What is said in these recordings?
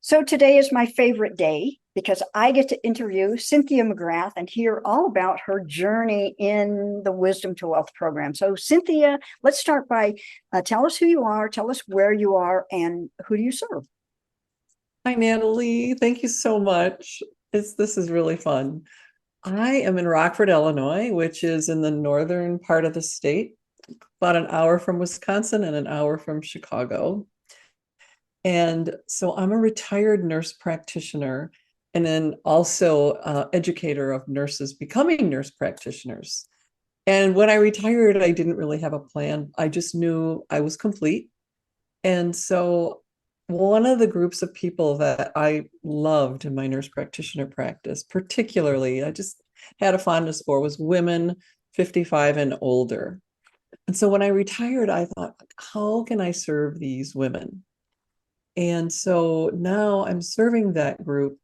So today is my favorite day because I get to interview Cynthia McGrath and hear all about her journey in the Wisdom to Wealth program. So, Cynthia, let's start by tell us who you are, tell us where you are, and who do you serve? Hi, Natalie. Thank you so much. This is really fun. I am in Rockford, Illinois, which is in the northern part of the state, about an hour from Wisconsin and an hour from Chicago. And so I'm a retired nurse practitioner and then also educator of nurses becoming nurse practitioners. And when I retired, I didn't really have a plan. I just knew I was complete. And so one of the groups of people that I loved in my nurse practitioner practice, particularly, I just had a fondness for was women 55 and older. And so when I retired, I thought, how can I serve these women? And so now I'm serving that group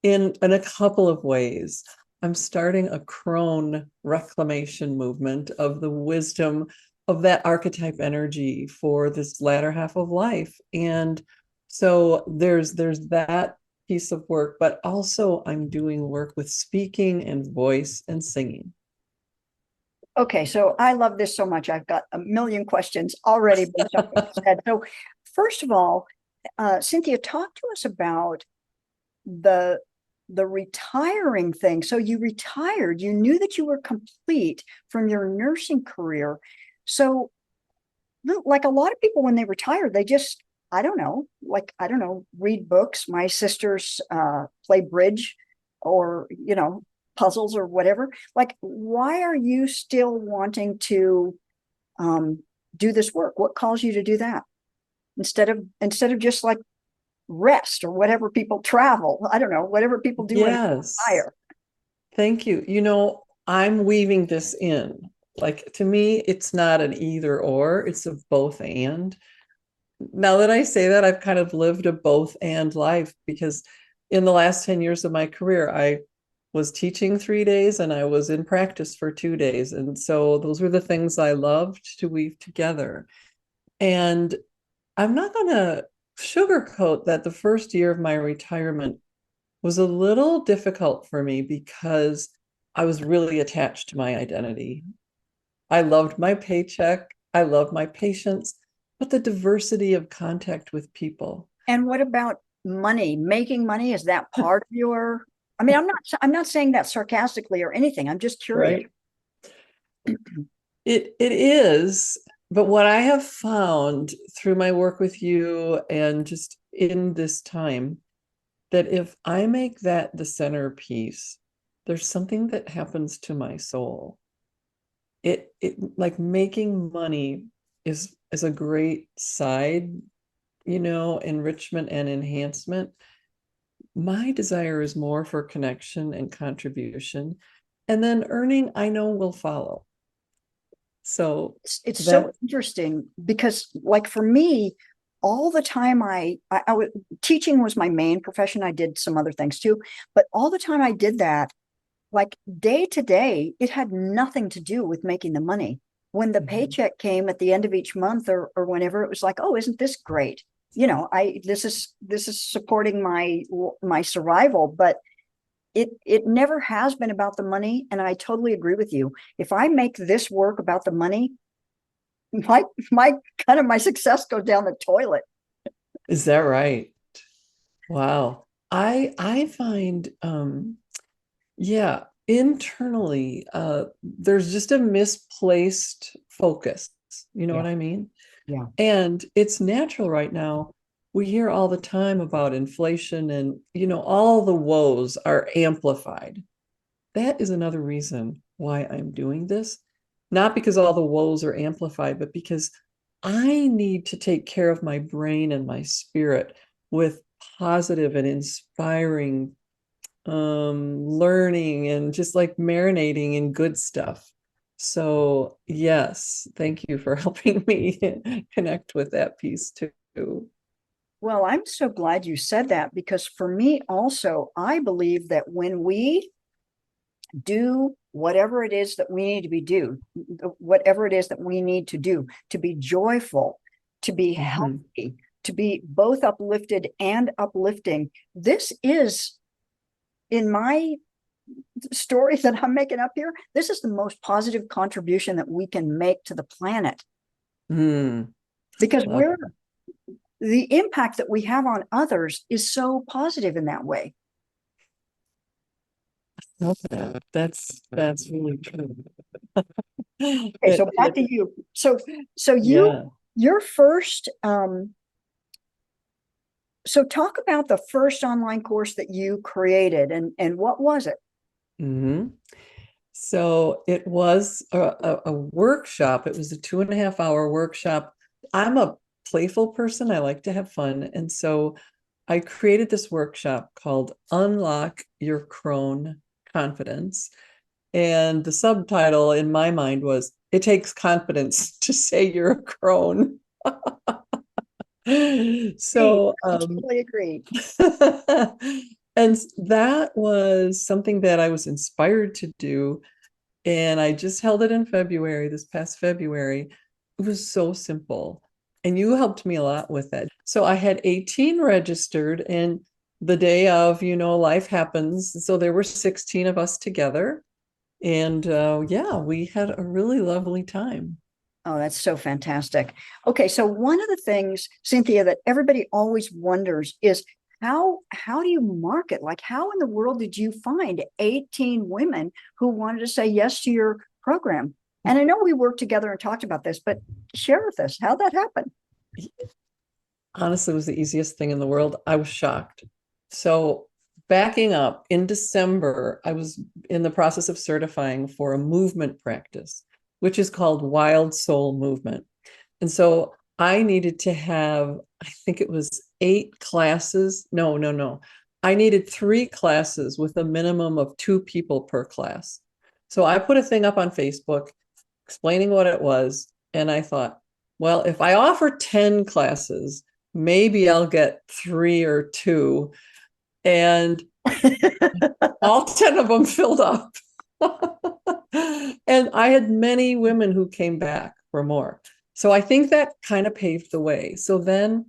in a couple of ways. I'm starting a Crone reclamation movement of the wisdom of that archetype energy for this latter half of life. And so there's that piece of work, but also I'm doing work with speaking and voice and singing. Okay, so I love this so much. I've got a million questions already based on what you said. So, first of all, Cynthia, talk to us about the the retiring thing. So you retired, you knew that you were complete from your nursing career. So like a lot of people when they retire, they just, I don't know, like I don't know, read books. My sisters play bridge or, puzzles or whatever. Like, why are you still wanting to um do this work? What calls you to do that instead of just like rest or whatever people travel? I don't know, whatever people do when they Yes. retire. Thank you. I'm weaving this in. Like to me, it's not an either or, it's a both and. Now that I say that, I've kind of lived a both and life because in the last 10 years of my career, I was teaching 3 days and I was in practice for 2 days. And so those were the things I loved to weave together. And I'm not going to sugarcoat that the first year of my retirement was a little difficult for me because I was really attached to my identity. I loved my paycheck, I loved my patients, but the diversity of contact with people. And what about money? Making money, is that part of your, I mean, I'm not saying that sarcastically or anything. I'm just curious. Right? It is, but what I have found through my work with you and just in this time, that if I make that the centerpiece, there's something that happens to my soul. It like making money is a great side, enrichment and enhancement. My desire is more for connection and contribution, and then earning I know will follow. So It's so that interesting because like for me, all the time teaching was my main profession. I did some other things too, but all the time I did that, like day to day, it had nothing to do with making the money. When the Mhm. paycheck came at the end of each month or whenever, it was like, oh, isn't this great? I this is supporting my survival, but it never has been about the money. And I totally agree with you. If I make this work about the money, my my my success goes down the toilet. Is that right? Wow. I find yeah, internally there's just a misplaced focus. You know Yeah, what I mean? yeah. And it's natural right now. We hear all the time about inflation and, all the woes are amplified. That is another reason why I'm doing this. Not because all the woes are amplified, but because I need to take care of my brain and my spirit with positive and inspiring learning and just like marinating in good stuff. So, yes, thank you for helping me connect with that piece too. Well, I'm so glad you said that because for me also, I believe that when we do whatever it is that we need to be do, whatever it is that we need to do to be joyful, to be Mhm. healthy, to be both uplifted and uplifting. This is, in my story that I'm making up here, this is the most positive contribution that we can make to the planet. Because the impact that we have on others is so positive in that way. Okay, that's really true. Okay, so back to you. So your first so talk about the first online course that you created, and what was it? So it was a workshop. It was a 2.5-hour workshop. I'm a playful person. I like to have fun. And so I created this workshop called Unlock Your Crone Confidence. And the subtitle in my mind was, "It takes confidence to say you're a crone." So I totally agree. and that was something that I was inspired to do. And I just held it in February, this past February. It was so simple. And you helped me a lot with it. So I had 18 registered, and the day of, life happens. So there were 16 of us together. And yeah, we had a really lovely time. Oh, that's so fantastic. Okay, so one of the things, Cynthia, that everybody always wonders is how do you market? Like, how in the world did you find 18 women who wanted to say yes to your program? And I know we worked together and talked about this, but share with us how that happened. Honestly, it was the easiest thing in the world. I was shocked. So backing up, in December, I was in the process of certifying for a movement practice, which is called Wild Soul Movement. And so I needed to have, I think it was 8 classes. No. I needed 3 classes with a minimum of 2 people per class. So I put a thing up on Facebook explaining what it was. And I thought, well, if I offer 10 classes, maybe I'll get 3 or 2. And all 10 of them filled up. And I had many women who came back for more. So I think that kind of paved the way. So then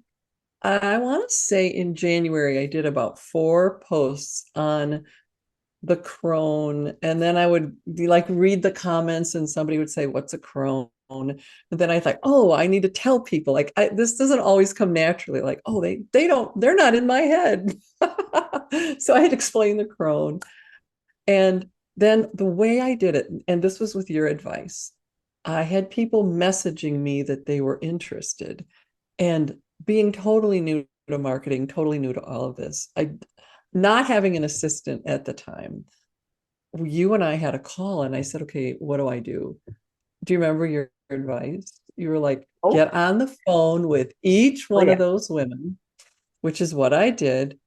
I want to say in January, I did about 4 posts on the Crone. And then I would be like, read the comments, and somebody would say, "What's a Crone?" And then I thought, oh, I need to tell people, like, this doesn't always come naturally. Like, oh, they're not in my head. So I had to explain the Crone. And then the way I did it, and this was with your advice, I had people messaging me that they were interested. And being totally new to marketing, totally new to all of this, not having an assistant at the time, you and I had a call, and I said, okay, what do I do? Do you remember your advice? You were like, get on the phone with each one of those women, which is what I did.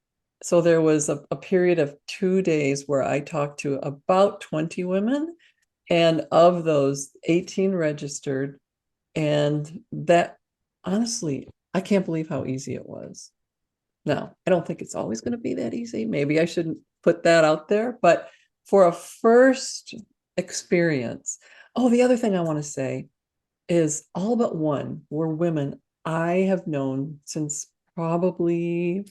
So there was a period of 2 days where I talked to about 20 women, and of those, 18 registered. And that, honestly, I can't believe how easy it was. Now, I don't think it's always going to be that easy. Maybe I shouldn't put that out there, but for a first experience. Oh, the other thing I want to say is all but one were women I have known since probably,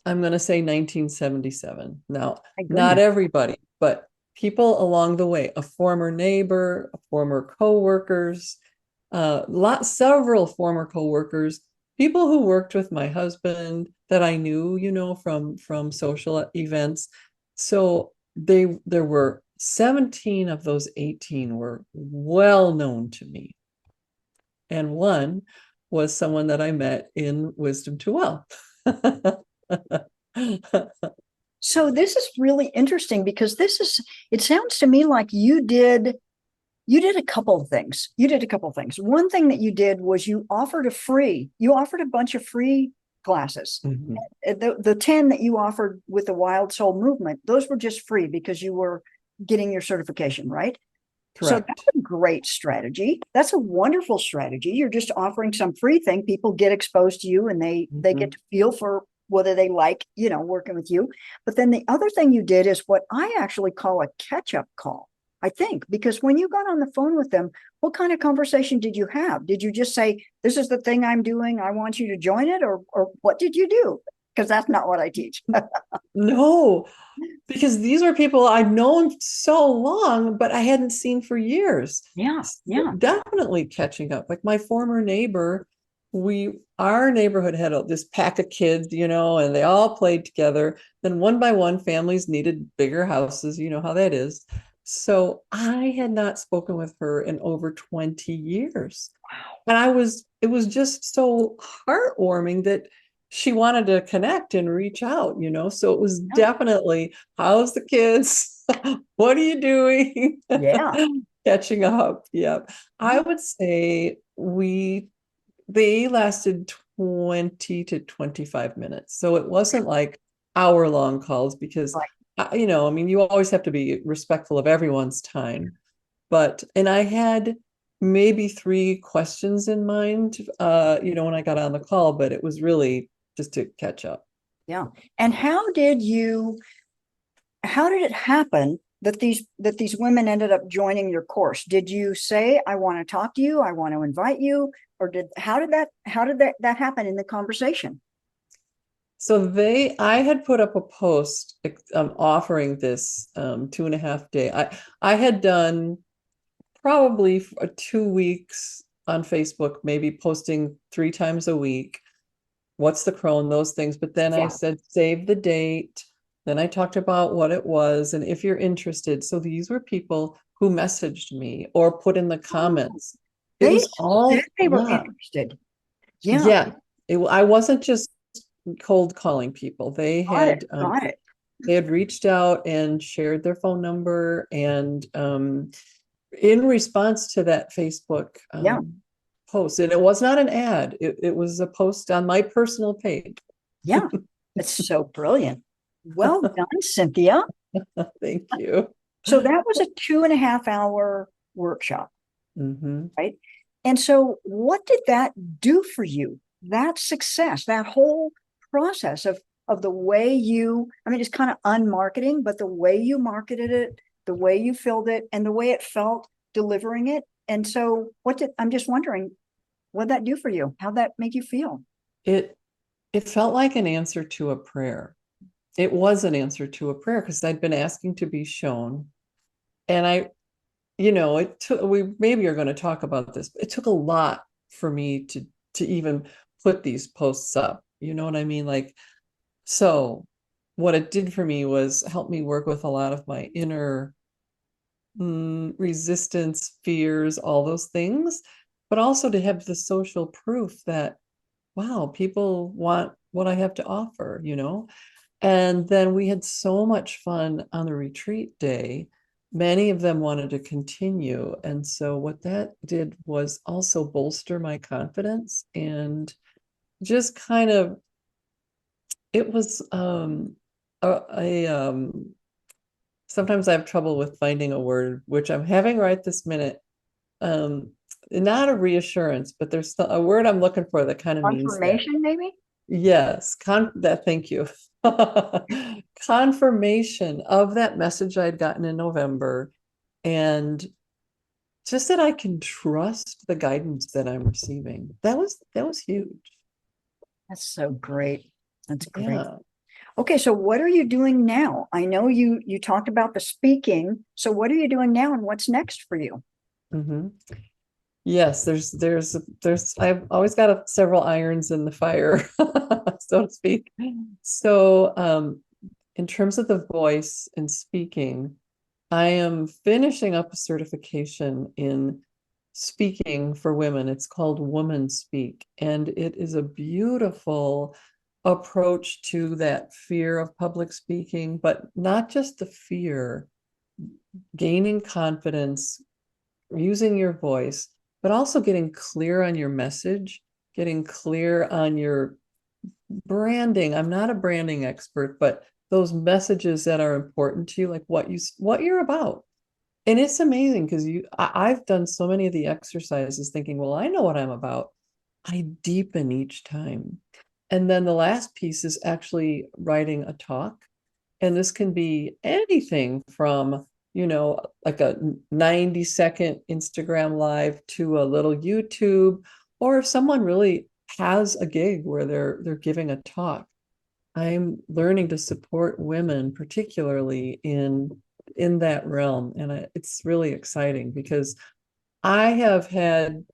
I'm going to say 1977. Now, not everybody, but people along the way, a former neighbor, a former co-workers, several former co-workers, people who worked with my husband that I knew, from social events. So there were 17 of those 18 were well known to me. And one was someone that I met in Wisdom to Well. So this is really interesting, because it sounds to me like you did a couple of things. One thing that you did was you offered a bunch of free classes. Mhm. The 10 that you offered with the Wild Soul Movement, those were just free because you were getting your certification, right? So Correct. that's a great strategy. That's a wonderful strategy. You're just offering some free thing. People get exposed to you, and they get to feel for whether they like, working with you. But then the other thing you did is what I actually call a catch-up call. I think, because when you got on the phone with them, what kind of conversation did you have? Did you just say, this is the thing I'm doing, I want you to join it? Or what did you do? Because that's not what I teach. No, because these were people I'd known so long, but I hadn't seen for years. Yeah, So yeah. definitely catching up. Like my former neighbor, our neighborhood had this pack of kids, and they all played together. Then one by one, families needed bigger houses. You know how that is. So I had not spoken with her in over 20 years. And it was just so heartwarming that she wanted to connect and reach out, So it was Yeah, definitely, how's the kids? What are you doing? yeah, Catching up. Yep. I yeah. would say they lasted 20 to 25 minutes. So it wasn't like hour-long calls because, Right. I mean, you always have to be respectful of everyone's time. And I had maybe 3 questions in mind, when I got on the call, but it was really just to catch up. Yeah. And how did it happen that these women ended up joining your course? Did you say, I want to talk to you, I want to invite you, or how did that happen in the conversation? So I had put up a post offering this 2.5 day. I had done probably 2 weeks on Facebook, maybe posting 3 times a week. What's the Crone, those things. But then I Yeah. said, save the date. Then I talked about what it was and if you're interested. So these were people who messaged me or put in the Oh, comments. It they was said all, they were yeah, interested. Yeah. yeah. I wasn't just cold calling people. Got it. Got it. They had reached out and shared their phone number. And in response to that Facebook Yeah. post, and it was not an ad, it was a post on my personal page. Yeah. It's so brilliant. Well done, Cynthia. Thank you. So that was a 2.5 hour workshop, Hmm. right? And so what did that do for you? That success, that whole process of the way you, I mean, it's kind of unmarketing, but the way you marketed it, the way you filled it, and the way it felt delivering it. And so I'm just wondering, what did that do for you? How'd that make you feel? It it felt like an answer to a prayer. It was an answer to a prayer because I'd been asking to be shown. And it took, we maybe are going to talk about this, but it took a lot for me to even put these posts up. You know what I mean? Like, so what it did for me was help me work with a lot of my inner resistance, fears, all those things, but also to have the social proof that, wow, people want what I have to offer. And then we had so much fun on the retreat day. Many of them wanted to continue. And so what that did was also bolster my confidence and just kind of, it was sometimes I have trouble with finding a word, which I'm having right this minute. Um, Not a reassurance, but there's a word I'm looking for that kind of means that. Confirmation, maybe? Yes, thank you. Confirmation of that message I'd gotten in November, and just that I can trust the guidance that I'm receiving. That was huge. That's so great. That's great. Yeah. Okay, so what are you doing now? I know you talked about the speaking. So what are you doing now and what's next for you? Hmm. Yes, there's I've always got several irons in the fire, so to speak. So, in terms of the voice and speaking, I am finishing up a certification in speaking for women. It's called Woman Speak, and it is a beautiful approach to that fear of public speaking, but not just the fear, gaining confidence, using your voice, but also getting clear on your message, getting clear on your branding. I'm not a branding expert, but those messages that are important to you, like what you're about. And it's amazing because I've done so many of the exercises thinking, well, I know what I'm about. I deepen each time. And then the last piece is actually writing a talk. And this can be anything from like a 90-second Instagram live to a little YouTube, or if someone really has a gig where they're giving a talk, I'm learning to support women, particularly in that realm. And it's really exciting because I have had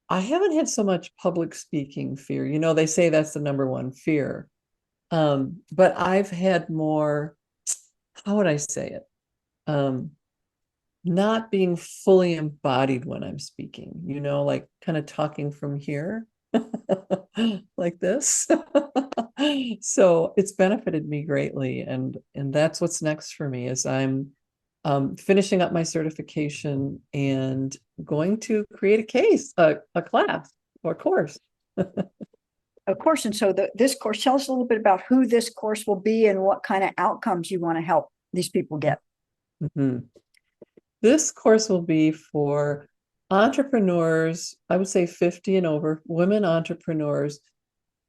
I haven't had so much public speaking fear. They say that's the number one fear. But I've had more, how would I say it? Um, not being fully embodied when I'm speaking, like kind of talking from here, like this. So it's benefited me greatly. And that's what's next for me is I'm finishing up my certification and going to create a class or course. Of course. And so this course, tell us a little bit about who this course will be and what kind of outcomes you want to help these people get. Mhm. This course will be for entrepreneurs, I would say 50 and over, women entrepreneurs.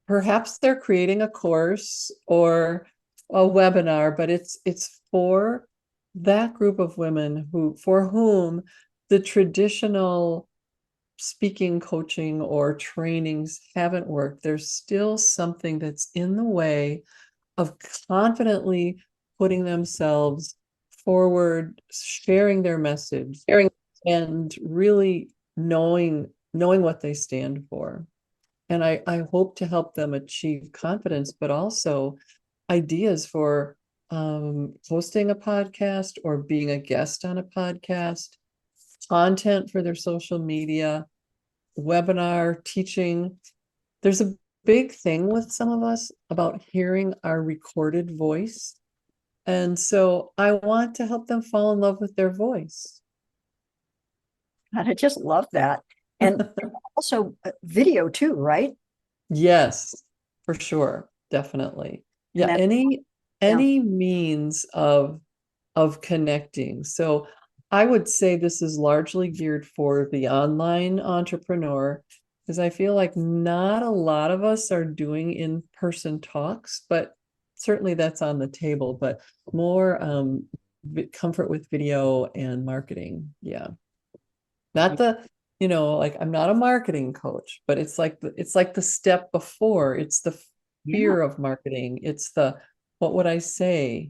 Perhaps they're creating a course or a webinar, but it's for that group of women for whom the traditional speaking, coaching, or trainings haven't worked. There's still something that's in the way of confidently putting themselves forward, sharing their message, and really knowing what they stand for. And I hope to help them achieve confidence, but also ideas for hosting a podcast or being a guest on a podcast, content for their social media, webinar, teaching. There's a big thing with some of us about hearing our recorded voice. And so I want to help them fall in love with their voice. And I just love that. And also video too, right? Yes, for sure. Definitely. And Yeah, that, any yeah. any means of connecting. So I would say this is largely geared for the online entrepreneur because I feel like not a lot of us are doing in-person talks, but certainly that's on the table, but more comfort with video and marketing. Yeah. Not like I'm not a marketing coach, but it's like the step before. It's the Yeah. fear of marketing. It's the what would I say?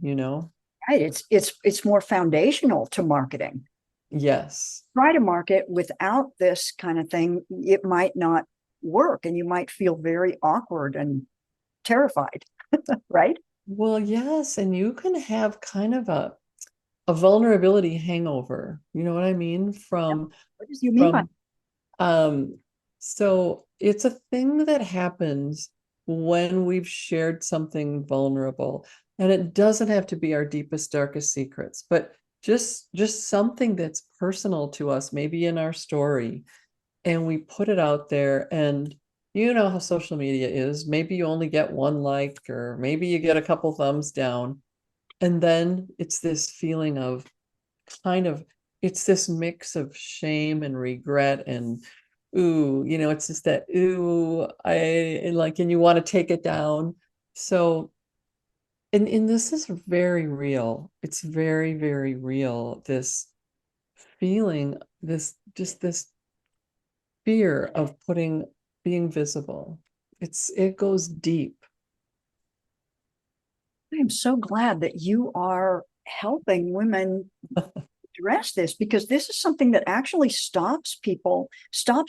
Right. It's more foundational to marketing. Yes. Try to market without this kind of thing, it might not work and you might feel very awkward and terrified, right? Well, yes, and you can have kind of a vulnerability hangover. You know what I mean? What does you mean by From Um, so it's a thing that happens when we've shared something vulnerable, and it doesn't have to be our deepest, darkest secrets, but just something that's personal to us, maybe in our story, and we put it out there, and you know how social media is. Maybe you only get one like, or maybe you get a couple thumbs down, and then it's this feeling of kind of it's this mix of shame and regret and ooh, it's just that ooh, and you want to take it down. So and this is very real. It's very, very real. This feeling, this fear of being visible. It goes deep. I am so glad that you are helping women address this because this is something that actually stops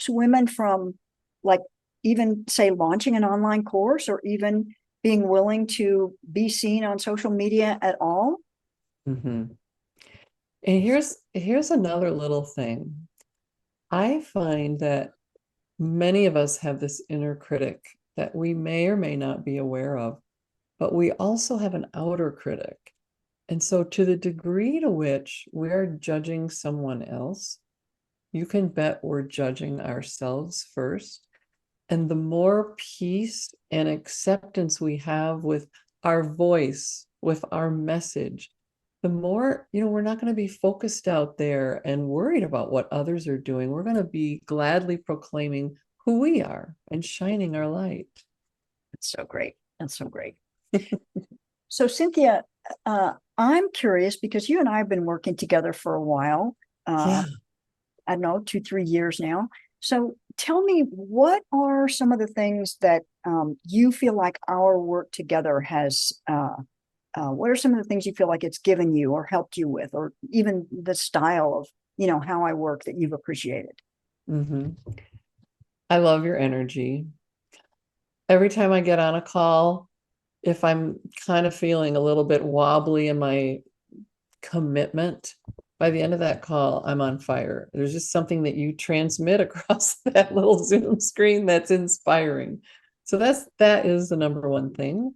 women from like even say launching an online course or even being willing to be seen on social media at all. Mhm. And here's another little thing. I find that many of us have this inner critic that we may or may not be aware of, but we also have an outer critic. And so, to the degree to which we're judging someone else, you can bet we're judging ourselves first. And the more peace and acceptance we have with our voice, with our message, the more, we're not going to be focused out there and worried about what others are doing. We're going to be gladly proclaiming who we are and shining our light. That's so great. That's so great. So Cynthia, I'm curious because you and I have been working together for a while. Yeah. I don't know, 2, 3 years now. So tell me, what are some of the things that you feel like our work together has, what are some of the things you feel like it's given you or helped you with, or even the style of, how I work that you've appreciated? hmm I love your energy. Every time I get on a call, if I'm kind of feeling a little bit wobbly in my commitment, by the end of that call, I'm on fire. There's just something that you transmit across that little Zoom screen that's inspiring. So that is the number one thing.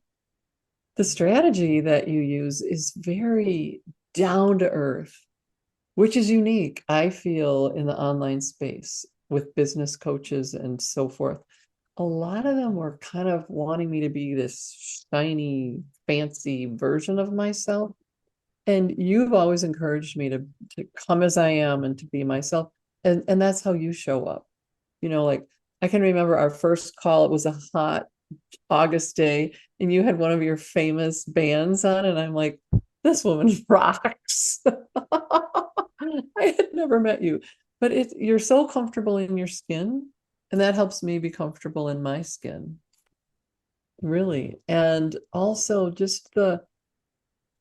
The strategy that you use is very down to earth, which is unique, I feel, in the online space with business coaches and so forth. A lot of them were kind of wanting me to be this shiny, fancy version of myself. And you've always encouraged me to come as I am and to be myself. And that's how you show up. Like I can remember our first call, it was a hot August day, and you had one of your famous bands on, and I'm like, this woman rocks. I had never met you, but you're so comfortable in your skin, and that helps me be comfortable in my skin, really. And also just the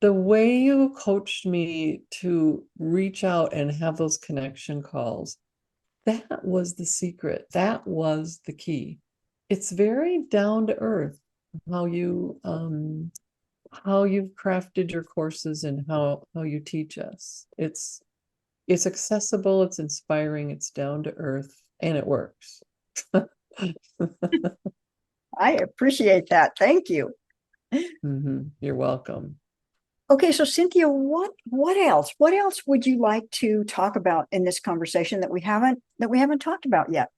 way you coached me to reach out and have those connection calls, that was the secret. That was the key. It's very down to earth how you've crafted your courses and how you teach us. It's accessible, it's inspiring, it's down to earth, and it works. I appreciate that. Thank you. You're welcome. Okay, so Cynthia, what else? What else would you like to talk about in this conversation that we haven't talked about yet?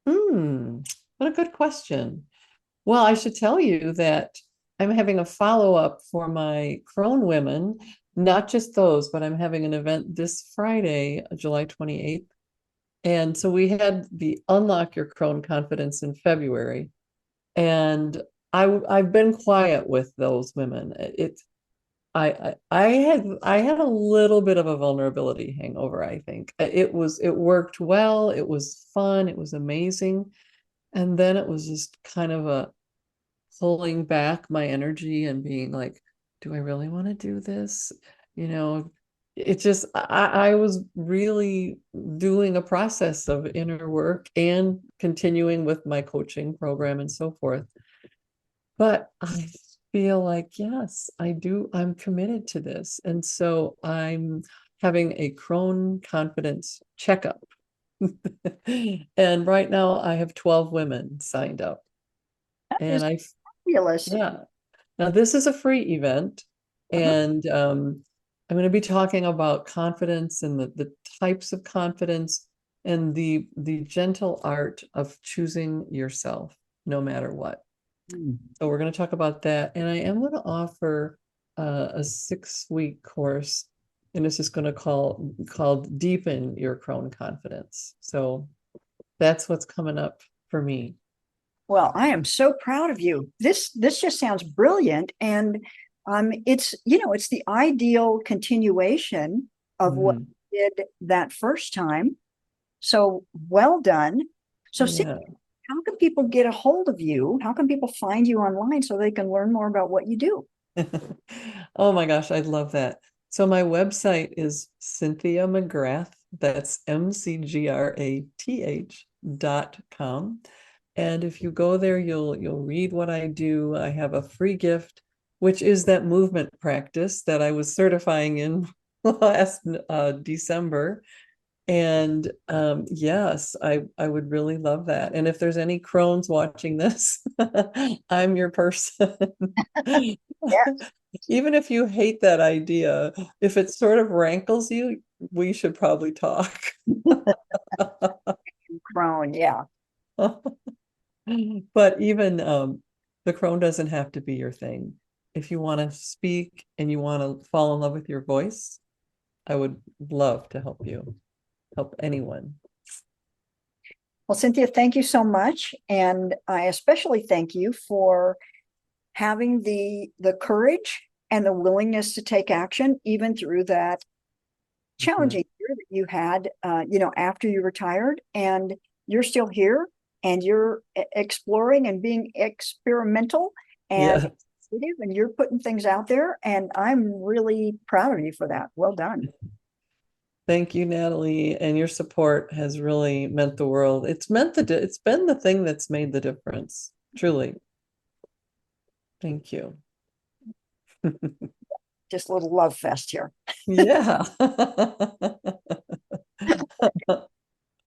What a good question. Well, I should tell you that I'm having a follow-up for my Crone women, not just those, but I'm having an event this Friday, July 28th. And so we had the Unlock Your Crone Confidence in February. And I've been quiet with those women. I had a little bit of a vulnerability hangover, I think. It worked well, it was fun, it was amazing. And then it was just kind of a pulling back my energy and being like, do I really want to do this? You know, it just, I was really doing a process of inner work and continuing with my coaching program and so forth. But I feel like, yes, I do. I'm committed to this. And so I'm having a Crone confidence checkup. And right now I have 12 women signed up. That is And fabulous. yeah. Now this is a free event, Uh-huh. and I'm going to be talking about confidence and the types of confidence and the gentle art of choosing yourself no matter what. So we're going to talk about that, and I am going to offer a 6-week course, and this is going to called Deepen Your Crone Confidence. So that's what's coming up for me. Well, I am so proud of you. This just sounds brilliant, and it's the ideal continuation of what Mhm. you did that first time. So well done. So, Yeah. how can people get a hold of you? How can people find you online so they can learn more about what you do? Oh my gosh, I love that. So my website is Cynthia McGrath. That's MCGRATH.com. And if you go there, you'll read what I do. I have a free gift, which is that movement practice that I was certifying in last December. And yes, I would really love that. And if there's any Crohn's watching this, I'm your person. Yeah, Even if you hate that idea, if it sort of rankles you, we should probably talk. Crone. Yeah. But even the Crohn doesn't have to be your thing. If you want to speak and you want to fall in love with your voice, I would love to help anyone. Well, Cynthia, thank you so much, and I especially thank you for having the courage and the willingness to take action, even through that challenging year that you had, after you retired, and you're still here and you're exploring and being experimental and Yeah. creative, and you're putting things out there. And I'm really proud of you for that. Well done. Thank you, Natalie. And your support has really meant the world. It's been the thing that's made the difference. Truly. Thank you. Just a little love fest here. Yeah.